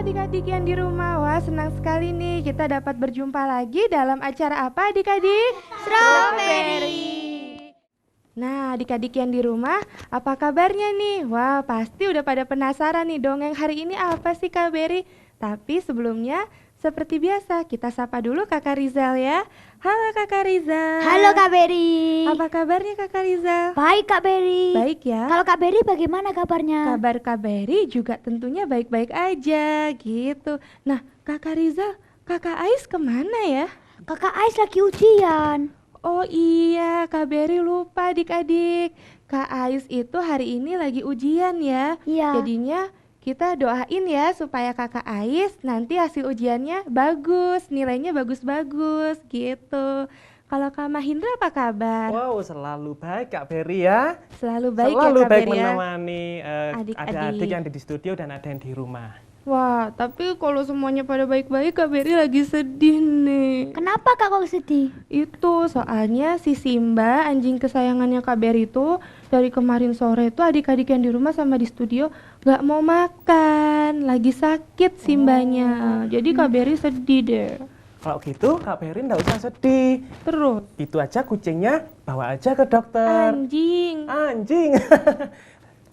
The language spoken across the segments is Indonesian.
adik-adik yang di rumah. Wah, senang sekali nih kita dapat berjumpa lagi dalam acara apa adik-adik? Strawberry. Nah, adik-adik yang di rumah, apa kabarnya nih? Wah, pasti udah pada penasaran nih dongeng hari ini apa sih Kak Berry? Tapi sebelumnya, seperti biasa, kita sapa dulu Kakak Rizal ya. Halo Kakak Rizal. Halo Kak Berry. Apa kabarnya Kakak Rizal? Baik Kak Berry. Baik ya. Kalau Kak Berry bagaimana kabarnya? Kabar Kak Berry juga tentunya baik-baik aja gitu. Nah, Kakak Rizal, Kakak Ais kemana ya? Kakak Ais lagi ujian. Oh iya, Kak Berry lupa adik-adik. Kak Ais itu hari ini lagi ujian ya. Iya. Jadinya kita doain ya supaya Kakak Ais nanti hasil ujiannya bagus, nilainya bagus-bagus gitu. Kalau Kak Mahindra apa kabar? Wow, selalu baik Kak Berry ya. Selalu baik Selalu ya Kak baik Berry ya. menemani Adik-adik. adik-adik yang ada di studio dan ada yang di rumah. Wah, tapi kalau semuanya pada baik-baik, Kak Berry lagi sedih nih. Kenapa Kak kok sedih? Itu soalnya si Simba, anjing kesayangannya Kak Berry itu dari kemarin sore itu adik-adik yang di rumah sama di studio gak mau makan, lagi sakit Simbanya. Jadi Kak Berry sedih deh. Kalau gitu Kak Berry nggak usah sedih. Terus Itu aja kucingnya bawa aja ke dokter. anjing. Anjing.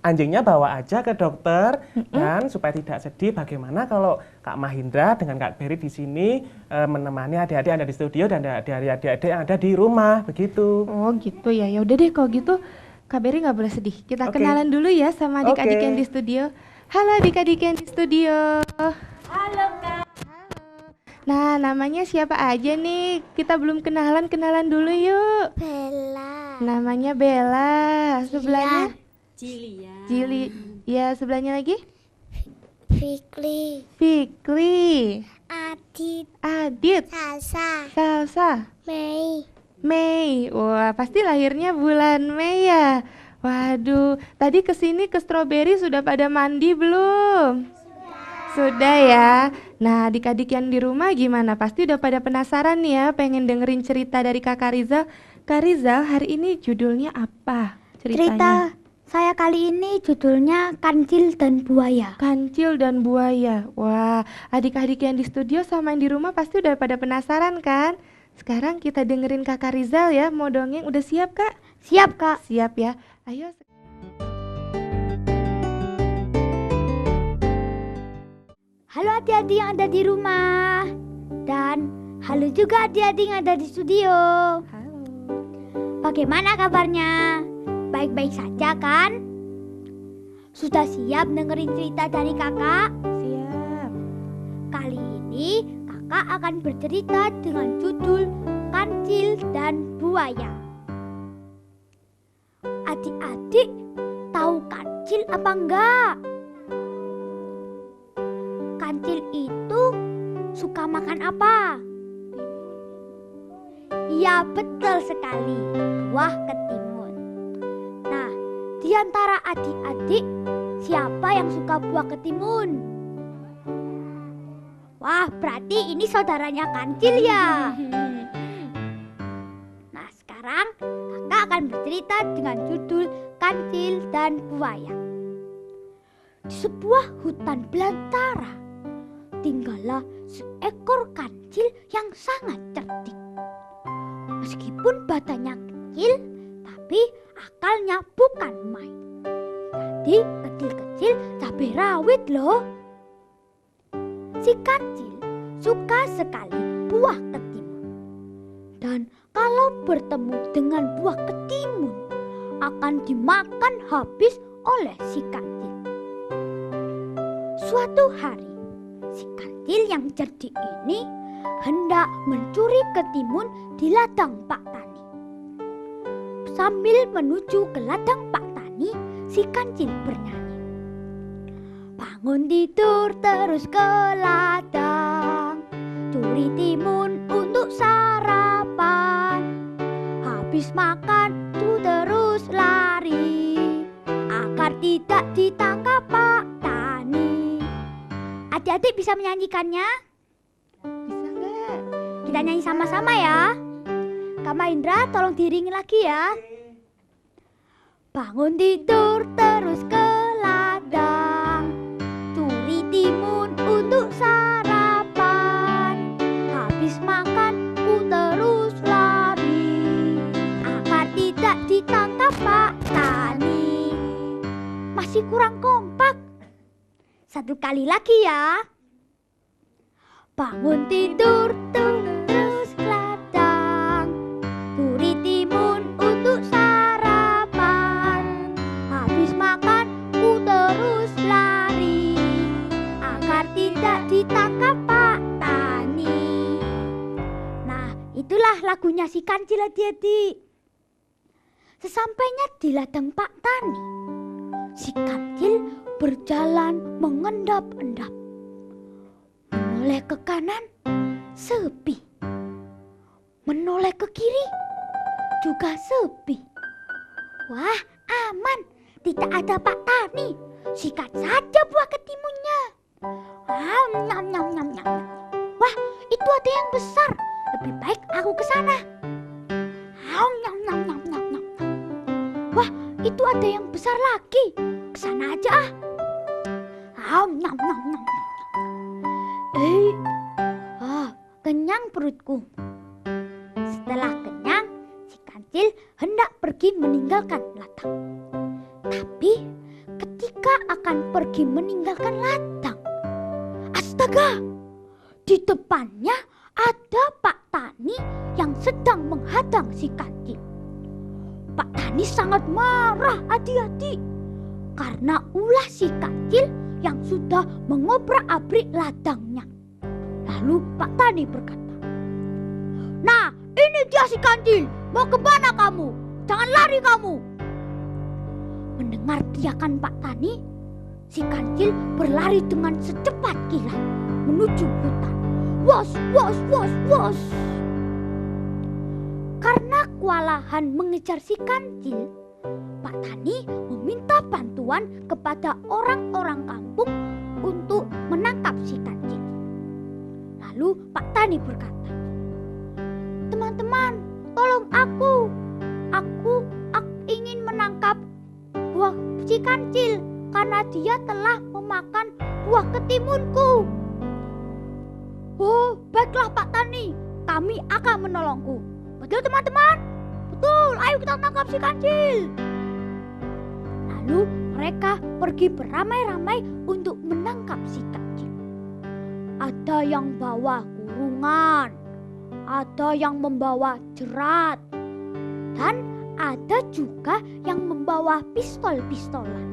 Anjingnya bawa aja ke dokter dan supaya tidak sedih bagaimana kalau Kak Mahindra dengan Kak Berry di sini menemani adik-adik yang ada di studio dan adik-adik yang ada di rumah begitu. Oh gitu ya. Ya udah deh kalau gitu Kak Berry nggak boleh sedih. Kita Oke. kenalan dulu ya sama adik-adik Oke. yang di studio. Halo adik-adik yang di studio. Halo Kak. Nah, namanya siapa aja nih? Kita belum kenalan dulu yuk. Bella. Namanya Bella. Sebelahnya Cilia. Ya, sebelahnya lagi? Fikri. Fikri. Adit. Adit. Salsa. Salsa. Mei. Mei. Wah, pasti lahirnya bulan Mei ya. Waduh, tadi kesini ke Strawberry sudah pada mandi belum? Sudah ya. Nah, adik-adik yang di rumah gimana? Pasti udah pada penasaran nih ya, pengen dengerin cerita dari Kakak Rizal. Kak Rizal, hari ini judulnya apa ceritanya? Cerita saya kali ini judulnya Kancil dan Buaya. Kancil dan Buaya. Wah, adik-adik yang di studio sama yang di rumah pasti udah pada penasaran kan? Sekarang kita dengerin Kakak Rizal ya, mau dongeng. Udah siap Kak? Siap Kak. Siap ya. Ayo. Halo adik-adik yang ada di rumah. Dan halo juga adik-adik yang ada di studio. Halo. Bagaimana kabarnya? Baik-baik saja kan? Sudah siap dengerin cerita dari kakak? Siap. Kali ini kakak akan bercerita dengan judul Kancil dan Buaya. Adik-adik tahu kancil apa enggak? Kancil itu suka makan apa? Iya, betul sekali, buah ketimun. Nah, di antara adik-adik, siapa yang suka buah ketimun? Wah, berarti ini saudaranya Kancil ya. Nah, sekarang kakak akan bercerita dengan judul Kancil dan Buaya. Di sebuah hutan belantara, tinggallah seekor kancil yang sangat cerdik. Meskipun badannya kecil, tapi akalnya bukan main. Jadi kecil-kecil cabai rawit loh. Si kancil suka sekali buah ketimun. Dan kalau bertemu dengan buah ketimun, akan dimakan habis oleh si kancil. Suatu hari, si kancil yang cerdik ini hendak mencuri ketimun di ladang Pak Tani. Sambil menuju ke ladang Pak Tani, si kancil bernyanyi. Bangun tidur terus ke ladang, curi timun untuk sarapan. Habis makan tuh terus lari, agar tidak ditangkap Pak Tani. Adik-adik bisa menyanyikannya? Bisa nggak? Kita nyanyi sama-sama ya. Kak Maindra tolong diiringi lagi ya. Bangun tidur terus ke ladang, curi timun untuk Sekali lagi ya. Bangun tidur terus ladang, buri timun untuk sarapan. Habis makan ku terus lari, agar tidak ditangkap Pak Tani. Nah, itulah lagunya si Kancil, adik-adik. Sesampainya di ladang Pak Tani, si Kancil berjalan mengendap-endap. Menoleh ke kanan, sepi. Menoleh ke kiri, juga sepi. Wah, aman. Tidak ada Pak Tani. Sikat saja buah ketimunnya. Nyam, nyam, nyam, nyam. Wah, itu ada yang besar. Lebih baik aku ke sana. Nyam, nyam, nyam, nyam, nyam, nyam. Wah, itu ada yang besar lagi. Ke sana aja ah. Nyam, nyam, nyam, nyam. Kenyang perutku. Setelah kenyang, si Kancil hendak pergi meninggalkan ladang. Tapi ketika akan pergi meninggalkan ladang, astaga, di depannya ada Pak Tani yang sedang menghadang si Kancil. Pak Tani sangat marah, adik-adik, karena ulah si Kancil yang sudah mengobrak-abrik ladangnya. Lalu Pak Tani berkata, "Nah, ini dia si Kancil. Mau kemana kamu? Jangan lari kamu." Mendengar teriakan Pak Tani, si Kancil berlari dengan secepat kilat menuju hutan. Wos, wos, wos, wos. Karena kewalahan mengejar si Kancil, Pak Tani meminta bantuan kepada orang-orang kampung untuk menangkap si Kancil. Lalu Pak Tani berkata, "Teman-teman, tolong aku. Aku ingin menangkap buah si Kancil karena dia telah memakan buah ketimunku." "Oh, baiklah Pak Tani, kami akan menolongku. Betul teman-teman? Betul, ayo kita tangkap si Kancil." Lalu mereka pergi beramai-ramai untuk menangkap si Kancil. Ada yang bawa kurungan, ada yang membawa jerat, dan ada juga yang membawa pistol-pistolan.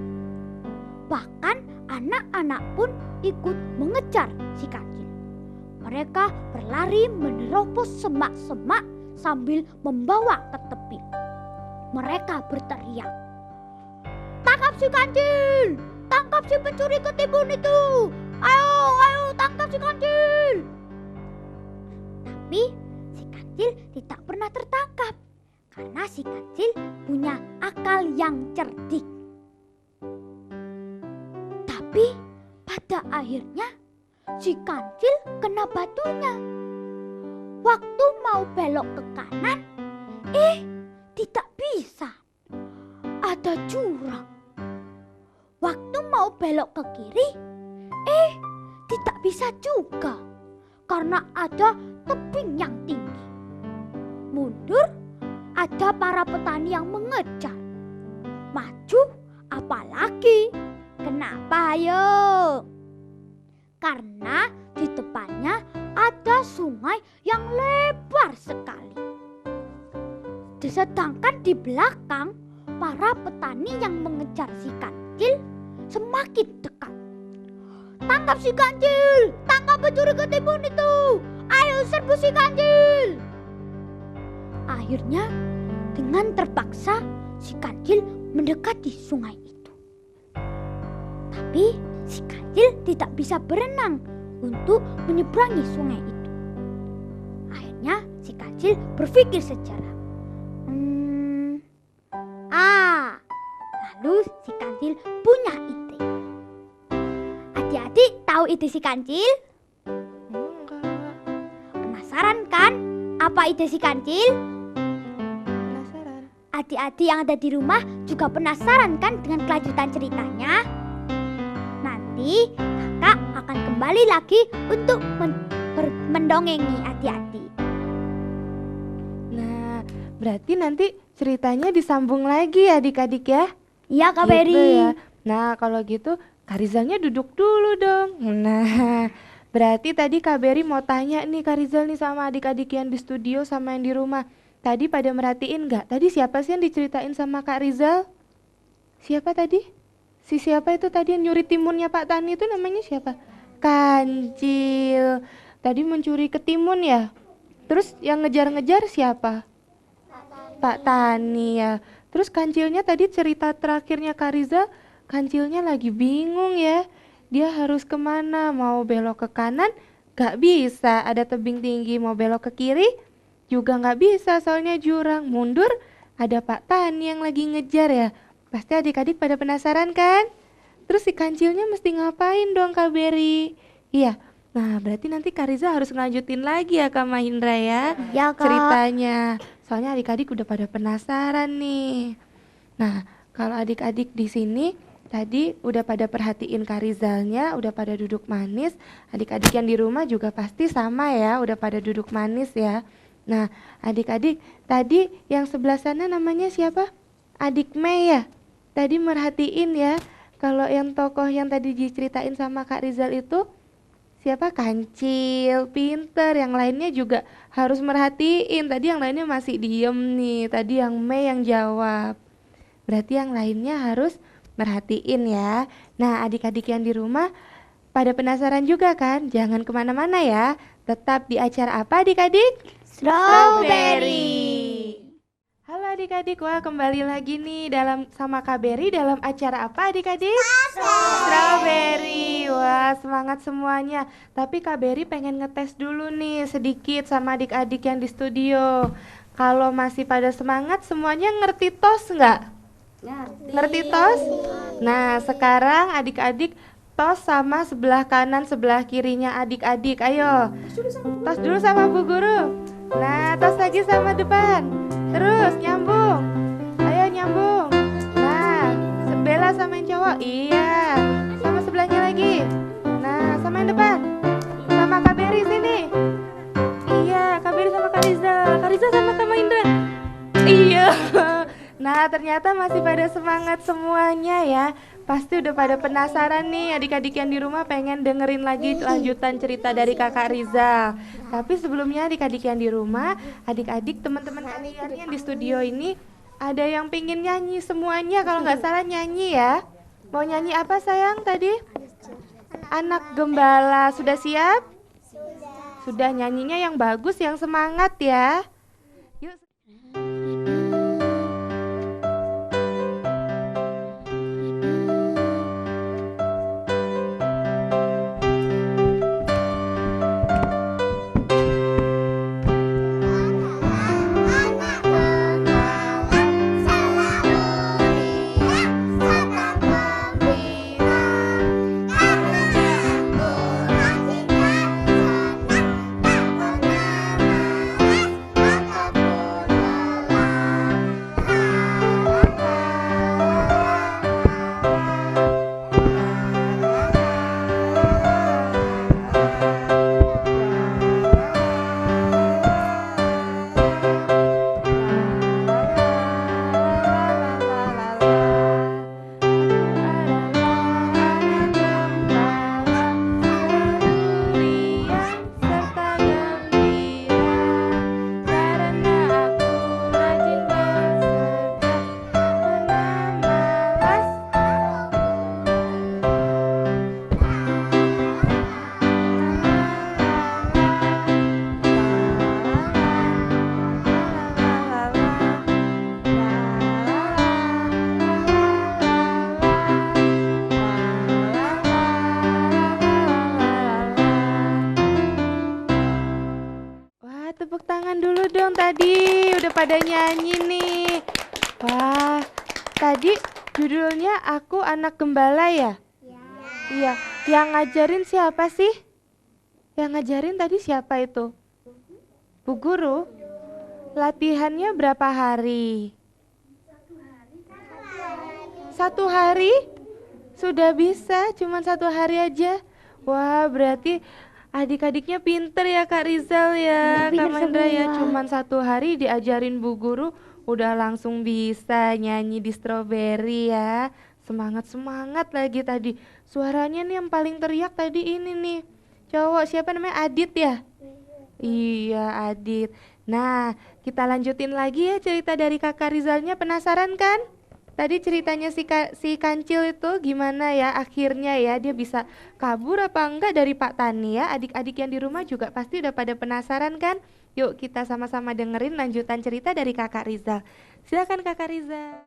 Bahkan anak-anak pun ikut mengejar si Kancil. Mereka berlari menerobos semak-semak sambil membawa ke tepi. Mereka berteriak, "Tangkap si Kancil! Tangkap si pencuri ketimun itu! Ayo, ayo tangkap si Kancil!" Tapi si Kancil tidak pernah tertangkap karena si Kancil punya akal yang cerdik. Tapi pada akhirnya si Kancil kena batunya. Waktu mau belok ke kanan, tidak bisa. Ada jurang. Waktu mau belok ke kiri, tidak bisa juga karena ada tebing yang tinggi. Mundur, ada para petani yang mengejar. Maju, apalagi? Kenapa ayo? Karena di depannya ada sungai yang lebar sekali. Sedangkan di belakang, para petani yang mengejar si Kancil semakin dekat. "Tangkap si Kancil! Tangkap pencuri ketimun itu! Ayo serbu si Kancil!" Akhirnya dengan terpaksa si Kancil mendekati sungai itu. Tapi si Kancil tidak bisa berenang untuk menyeberangi sungai itu. Akhirnya si Kancil berpikir sejenak. Lalu si Kancil punya ide. Adik-adik tahu ide si Kancil? Penasaran kan apa ide si Kancil? Penasaran. Adik-adik yang ada di rumah juga penasaran kan dengan kelanjutan ceritanya? Nanti kakak akan kembali lagi untuk mendongengi adik-adik. Nah, berarti nanti ceritanya disambung lagi ya adik-adik ya? Iya Kak Gitu Beri. ya. Nah, kalau gitu Kak Rizalnya duduk dulu dong. Nah, berarti tadi Kak Beri mau tanya nih Kak Rizal nih sama adik-adik yang di studio sama yang di rumah. Tadi pada merhatiin nggak? Tadi siapa sih yang diceritain sama Kak Rizal? Siapa tadi? Siapa itu tadi yang nyuri timunnya Pak Tani itu namanya siapa? Kancil. Tadi mencuri ketimun ya? Terus yang ngejar-ngejar siapa? Pak Tani ya. Terus kancilnya tadi cerita terakhirnya Kak Rizal, kancilnya lagi bingung ya. Dia harus kemana? Mau belok ke kanan? Gak bisa, ada tebing tinggi. Mau belok ke kiri? Juga gak bisa, soalnya jurang. Mundur, ada Pak Tani yang lagi ngejar ya. Pasti adik-adik pada penasaran kan? Terus si kancilnya mesti ngapain dong Kak Beri? Iya, nah berarti nanti Kak Riza harus ngelanjutin lagi ya Kak Mahindra ya, Ya, Kak. ceritanya. Soalnya adik-adik udah pada penasaran nih. Nah, kalau adik-adik di sini tadi udah pada perhatiin Kak Rizalnya, udah pada duduk manis. Adik-adik yang di rumah juga pasti sama ya, udah pada duduk manis ya. Nah, adik-adik tadi yang sebelah sana namanya siapa? Adik Mei ya. Tadi merhatiin ya, kalau yang tokoh yang tadi diceritain sama Kak Rizal itu siapa? Kancil, pinter. Yang lainnya juga harus merhatiin. Tadi yang lainnya masih diem nih. Tadi yang Mei yang jawab. Berarti yang lainnya harus merhatiin ya. Nah, adik-adik yang di rumah pada penasaran juga kan? Jangan kemana-mana ya. Tetap di acara apa adik-adik? Strawberry. Halo adik-adik, wah kembali lagi nih sama Kak Beri dalam acara apa adik-adik? Strawberry. Wah semangat semuanya. Tapi Kak Beri pengen ngetes dulu nih sedikit sama adik-adik yang di studio. Kalau masih pada semangat semuanya ngerti tos nggak? Ngerti tos? Nah sekarang adik-adik tos sama sebelah kanan sebelah kirinya adik-adik. Ayo tos dulu sama Bu Guru. Nah tos lagi sama depan. Terus nyambung. Ayo nyambung. Nah, Bella sama yang cowok. Iya. Sama sebelahnya lagi. Nah, sama yang depan. Sama Kak Beri sini. Iya, Kak Beri sama Kak Rizal. Kak Rizal sama Kak Mahindra. Iya. Nah, ternyata masih pada semangat semuanya ya. Pasti udah pada penasaran nih adik-adik yang di rumah pengen dengerin lagi lanjutan cerita dari Kakak Rizal. Tapi sebelumnya adik-adik yang di rumah, adik-adik teman-teman kalian yang di studio ini ada yang pengen nyanyi semuanya, kalau nggak salah nyanyi ya. Mau nyanyi apa sayang tadi? Anak Gembala. Sudah siap? Sudah, nyanyinya yang bagus, yang semangat ya. Yuk. Tepuk tangan dulu dong, tadi udah pada nyanyi nih. Wah, tadi judulnya Aku Anak Gembala ya? Iya. Yang ngajarin siapa sih? Yang ngajarin tadi siapa itu? Bu Guru? Latihannya berapa hari? 1 hari? Sudah bisa, cuma 1 hari aja. Wah, berarti adik-adiknya pinter ya Kak Rizal ya, Kak Mandra ya. Cuman 1 hari diajarin Bu Guru udah langsung bisa nyanyi di Strawberry ya. Semangat lagi tadi. Suaranya nih yang paling teriak tadi ini nih. Cowok siapa namanya? Adit ya? Iya, Adit. Nah, kita lanjutin lagi ya cerita dari Kakak Rizalnya. Penasaran kan? Tadi ceritanya si Kancil itu gimana ya akhirnya ya, dia bisa kabur apa enggak dari Pak Tani ya. Adik-adik yang di rumah juga pasti udah pada penasaran kan? Yuk kita sama-sama dengerin lanjutan cerita dari Kakak Rizal. Silakan Kakak Rizal.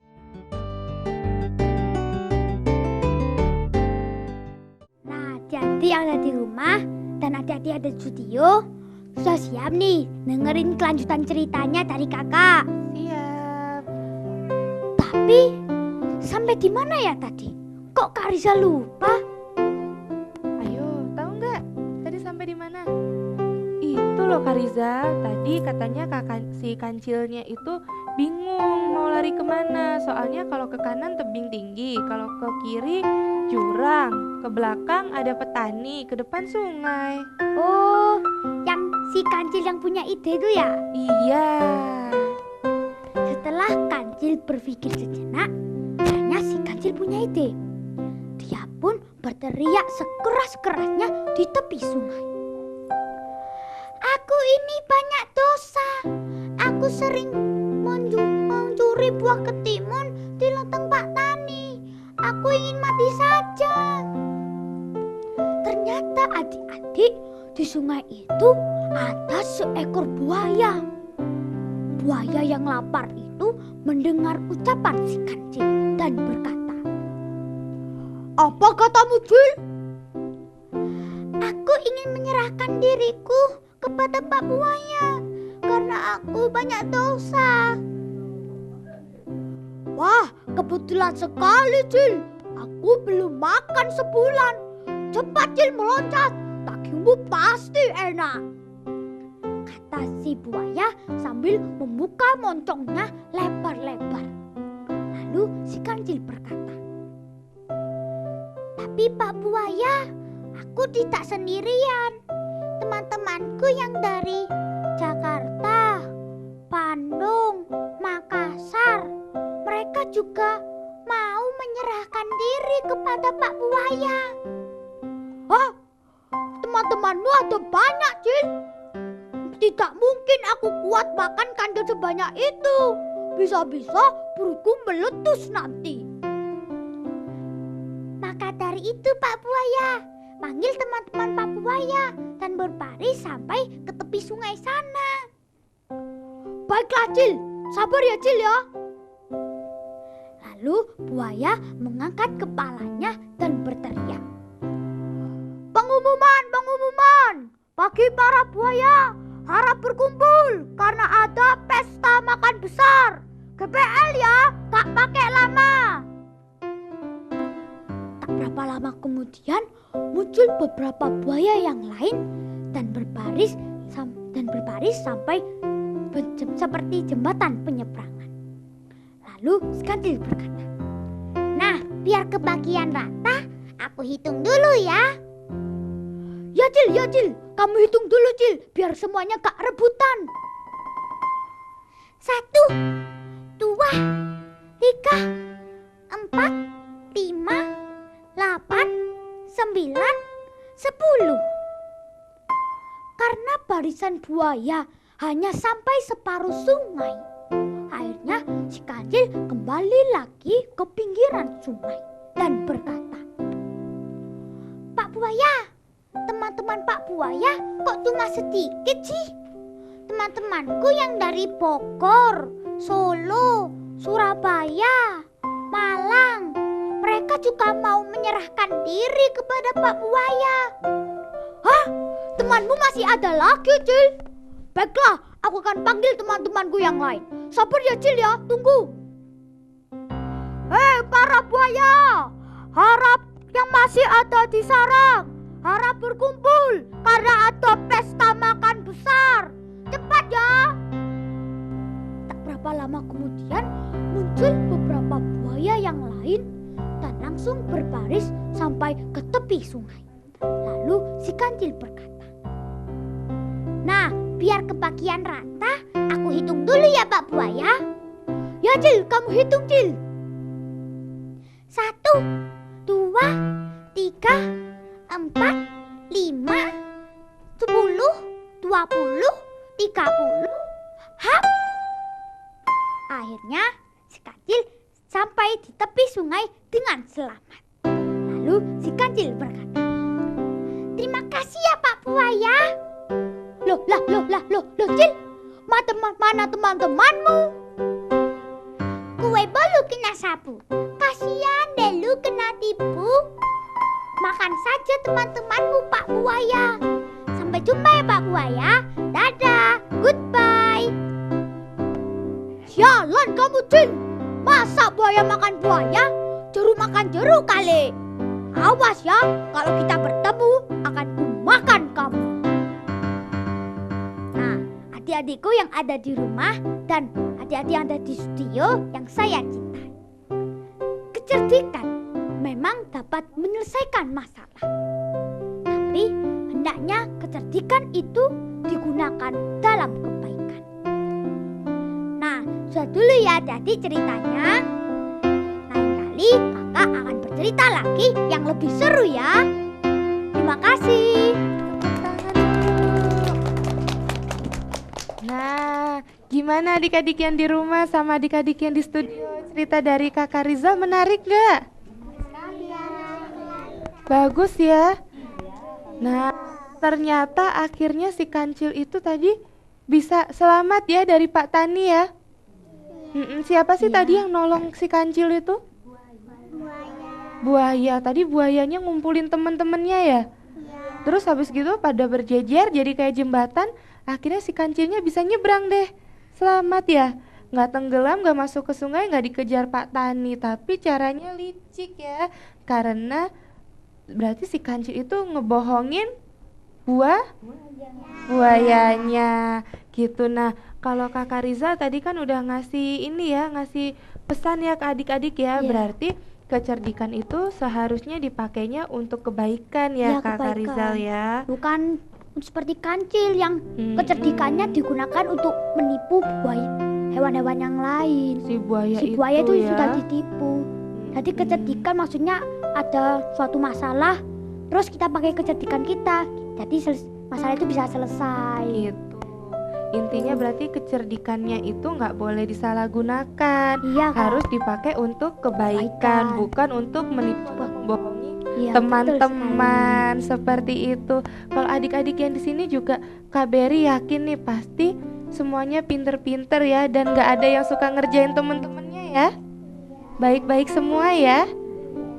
Nah, jadi yang ada di rumah dan adik-adik ada di studio sudah siap nih dengerin kelanjutan ceritanya dari kakak. Siap. Tapi sampai di mana ya tadi? Kok Kak Riza lupa? Ayo, tahu nggak? Tadi sampai di mana? Itu loh Kak Rizal, tadi katanya si Kancilnya itu bingung mau lari kemana. Soalnya kalau ke kanan tebing tinggi, kalau ke kiri jurang, ke belakang ada petani, ke depan sungai. Oh, yang si Kancil yang punya ide itu ya? Iya. Setelah Kancil berpikir sejenak, akhirnya si Kancil punya ide. Dia pun berteriak sekeras-kerasnya di tepi sungai. Aku ini banyak dosa. Aku sering mencuri buah ketimun di ladang Pak Tani. Aku ingin mati saja. Ternyata adik-adik, di sungai itu ada seekor buaya. Buaya yang lapar itu mendengar ucapan si Kancil dan berkata, "Apa katamu, Cil?" "Aku ingin menyerahkan diriku kepada Pak Buaya karena aku banyak dosa." "Wah, kebetulan sekali, Cil. Aku belum makan sebulan. Cepat, Cil, meloncat. Dagingmu pasti enak," kata si buaya sambil membuka moncongnya lebar-lebar. Lalu si Kancil berkata, "Tapi Pak Buaya, aku tidak sendirian. Teman-temanku yang dari Jakarta, Bandung, Makassar, mereka juga mau menyerahkan diri kepada Pak Buaya." "Hah? Teman-temanmu ada banyak, Cil. Tidak mungkin aku kuat makan kandel sebanyak itu. Bisa-bisa perutku meletus nanti." "Maka dari itu Pak Buaya, panggil teman-teman Pak Buaya dan berbaris sampai ke tepi sungai sana." "Baiklah, Cil. Sabar ya, Cil ya." Lalu buaya mengangkat kepalanya dan berteriak, "Pengumuman, pengumuman! Bagi para buaya, harap berkumpul karena ada pesta makan besar. GPL ya, tak pakai lama." Tak berapa lama kemudian muncul beberapa buaya yang lain dan berbaris sampai seperti jembatan penyeberangan. Lalu si Kancil berkata, "Nah, biar kebagian rata, aku hitung dulu ya." Ya Cil, kamu hitung dulu, Cil, biar semuanya gak rebutan." 1, 2, 3, 4, 5, 8, 9, 10. Karena barisan buaya hanya sampai separuh sungai, akhirnya si Kancil kembali lagi ke pinggiran sungai dan berkata, "Pak Buaya, teman-teman Pak Buaya kok cuma sedikit sih? Teman-temanku yang dari Bogor, Solo, Surabaya, Malang, mereka juga mau menyerahkan diri kepada Pak Buaya." "Hah? Temanmu masih ada lagi, Cil? Baiklah, aku akan panggil teman-temanku yang lain. Sabar ya, Cil ya, tunggu." "Hei para buaya, harap yang masih ada di sarang, harap berkumpul karena ada pesta makan besar. Cepat ya." Tak berapa lama kemudian muncul beberapa buaya yang lain dan langsung berbaris sampai ke tepi sungai. Lalu si Kancil berkata, "Nah, biar kebagian rata, aku hitung dulu ya Pak Buaya." Ya Cil, kamu hitung, Cil. 1, 2, 3, 4, 5, 10, 20, 30. Hap! Akhirnya si kancil sampai di tepi sungai dengan selamat. Lalu si kancil berkata, "Terima kasih ya Pak Buaya." Loh, Cil, mana teman-temanmu? Kue bolu kena sapu, kasihan deh lu kena tipu. Makan saja teman-temanmu Pak Buaya. Sampai jumpa ya Pak Buaya. Dadah, goodbye. Sialan kamu Cil, masa buaya makan buaya? Jeruk makan jeruk kali. Awas ya, kalau kita bertemu akan kumakan kamu. Nah, adik-adikku yang ada di rumah dan adik-adik yang ada di studio yang saya cintai. Kecerdikan memang dapat menyelesaikan masalah. Tapi hendaknya kecerdikan itu digunakan dalam kebaikan. Nah, sudah dulu ya adik-adik ceritanya. Lain kali kakak akan bercerita lagi yang lebih seru ya. Terima kasih. Nah, gimana adik-adik yang di rumah sama adik-adik yang di studio? Cerita dari Kakak Rizal menarik gak? Bagus ya. Nah, ternyata akhirnya si kancil itu tadi bisa selamat ya dari Pak Tani ya. Siapa sih tadi yang nolong si kancil itu? Buaya. Tadi buayanya ngumpulin temen-temennya ya. Terus habis gitu pada berjejer jadi kayak jembatan. Akhirnya si kancilnya bisa nyebrang deh. Selamat ya. Nggak tenggelam, nggak masuk ke sungai, nggak dikejar Pak Tani. Tapi caranya licik ya. Karena berarti si kancil itu ngebohongin buayanya gitu. Nah, kalau Kakak Rizal tadi kan udah ngasih ini ya, ngasih pesan ya ke adik-adik ya. Berarti kecerdikan itu seharusnya dipakainya untuk kebaikan ya, Kakak Rizal ya. Bukan seperti kancil yang kecerdikannya digunakan untuk menipu hewan-hewan yang lain. Si buaya itu ya sudah ditipu. Jadi kecerdikan maksudnya ada suatu masalah, terus kita pakai kecerdikan kita, jadi masalah itu bisa selesai. Gitu. Intinya berarti kecerdikannya itu nggak boleh disalahgunakan. Iya, Kak. Harus dipakai untuk kebaikan, bukan untuk menipu membohongi Iya, teman-teman seperti itu. Kalau adik-adik yang di sini juga Kak Beri yakin nih pasti semuanya pinter-pinter ya, dan nggak ada yang suka ngerjain temen-temennya ya. Baik-baik semua ya.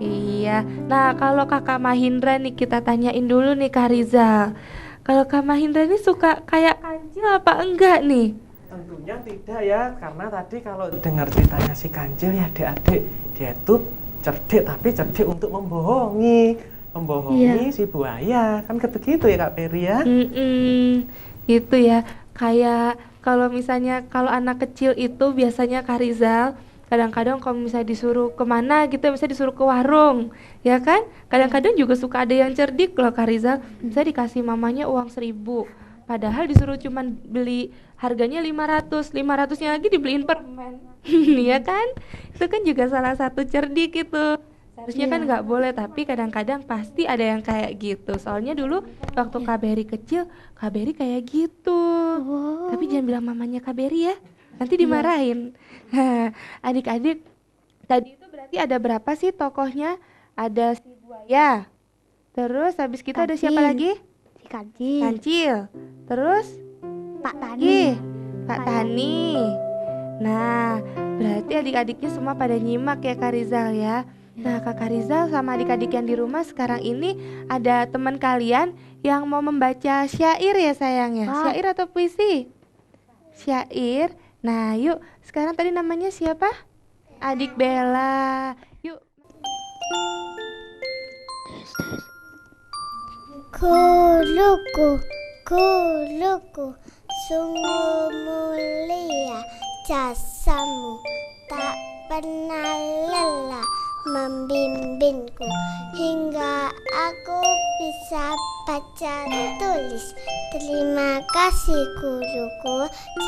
Iya. Nah, kalau Kakak Mahindra nih kita tanyain dulu nih Kak Rizal. Kalau Kak Mahindra ini suka kayak kancil apa enggak nih? Tentunya tidak ya, karena tadi kalau dengar ceritanya si kancil ya adik-adik, dia itu cerdik tapi cerdik untuk membohongi si buaya, kan begitu ya Kak Peri ya? Itu ya, kayak kalau misalnya kalau anak kecil itu biasanya Kak Rizal kadang-kadang kalau misalnya disuruh kemana gitu, misalnya disuruh ke warung, ya kan? Kadang-kadang juga suka ada yang cerdik loh Kak Rizal, misalnya dikasih mamanya uang 1.000, padahal disuruh cuman beli harganya 500-nya lagi dibeliin permen, ya kan? Itu kan juga salah satu cerdik itu. Seharusnya kan nggak boleh, tapi kadang-kadang pasti ada yang kayak gitu. Soalnya dulu waktu Kak Beri kecil, Kak Beri kayak gitu. Tapi jangan bilang mamanya Kak Beri ya, nanti dimarahin. Adik-adik, tadi itu berarti ada berapa sih tokohnya? Ada si buaya, terus habis kita ada siapa lagi? Si kancil. Kancil, terus Pak Tani. Pak Tani. Nah, berarti adik-adiknya semua pada nyimak ya Kak Rizal ya. Nah, Kakak Rizal sama adik-adik yang di rumah sekarang ini ada teman kalian yang mau membaca syair ya sayang ya. Syair atau puisi? Syair. Nah, yuk. Sekarang tadi namanya siapa? Adik Bella. Yuk. Guruku, sungguh mulia jasamu, tak pernah lelah membimbingku hingga aku bisa baca tulis. Terima kasih guruku,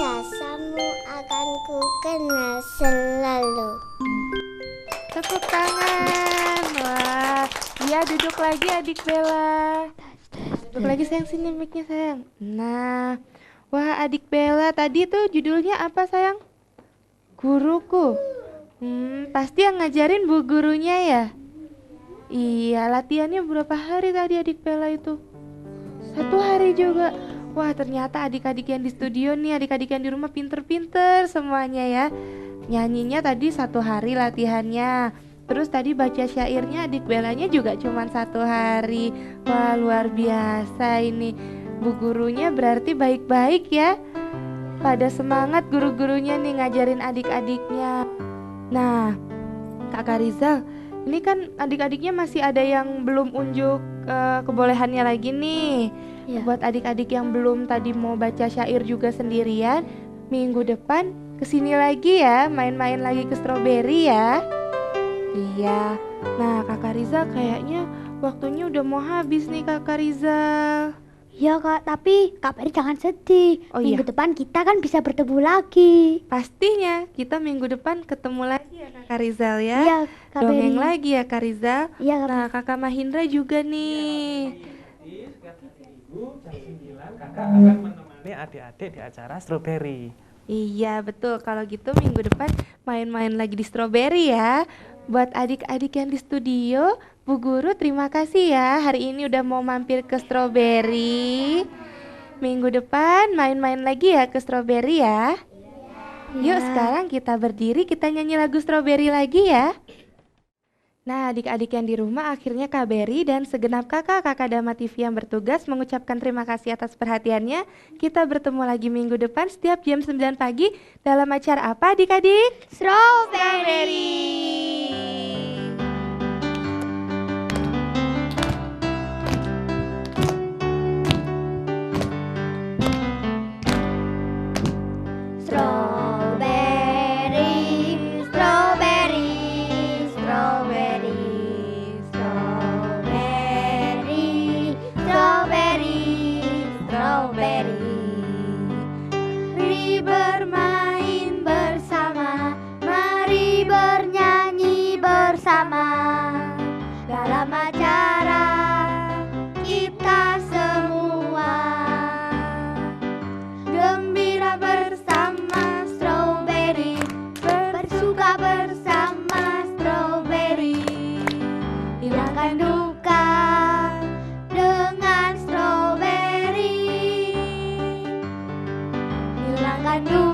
jasamu akan ku kenal selalu. Tepuk tangan. Wah, iya duduk lagi adik Bella. Duduk lagi sayang, sini mic-nya sayang. Nah, wah adik Bella tadi tuh judulnya apa sayang? Guruku. Pasti yang ngajarin bu gurunya ya? Iya, latihannya berapa hari tadi adik Bella itu? 1 hari juga. Wah, ternyata adik-adik yang di studio nih, adik-adik yang di rumah pinter-pinter semuanya ya. Nyanyinya tadi 1 hari latihannya. Terus tadi baca syairnya adik Bellanya juga cuma 1 hari. Wah, luar biasa ini. Bu gurunya berarti baik-baik ya. Pada semangat guru-gurunya nih ngajarin adik-adiknya. Nah, Kakak Rizal, ini kan adik-adiknya masih ada yang belum unjuk kebolehannya lagi nih. Ya. Buat adik-adik yang belum tadi mau baca syair juga sendirian, minggu depan kesini lagi ya, main-main lagi ke Strawberry ya. Iya. Nah, Kakak Rizal kayaknya waktunya udah mau habis nih Kakak Rizal. Ya Kak, tapi Kak Peri jangan sedih. Oh, Minggu iya. depan kita kan bisa bertemu lagi. Pastinya kita minggu depan ketemu lagi ya Kakak Rizal ya. Iya, Kak Dongeng Peri. lagi ya Kak Rizal. Iya, Kak. Nah, Kakak Mahindra juga nih. Setiap hari Minggu jam 9 kakak akan menemani adik-adik di acara Strawberry. Iya betul, kalau gitu minggu depan main-main lagi di Strawberry ya. Buat adik-adik yang di studio, Bu Guru terima kasih ya hari ini udah mau mampir ke Strawberry. Minggu depan main-main lagi ya ke Strawberry ya. Yuk sekarang kita berdiri, kita nyanyi lagu Strawberry lagi ya. Nah, adik-adik yang di rumah, akhirnya Kak Berry dan segenap kakak-kakak Dama TV yang bertugas mengucapkan terima kasih atas perhatiannya. Kita bertemu lagi minggu depan setiap jam 9 pagi dalam acara apa adik-adik? Strawberry. Strawberry, strawberry, strawberry, strawberry, strawberry, strawberry. Mari bermain bersama, mari bernyanyi bersama dalam acara kita semua. Gembira bersama Strawberry, bersuka bersama Strawberry. Hilangkan duka dengan Strawberry. Hilangkan duka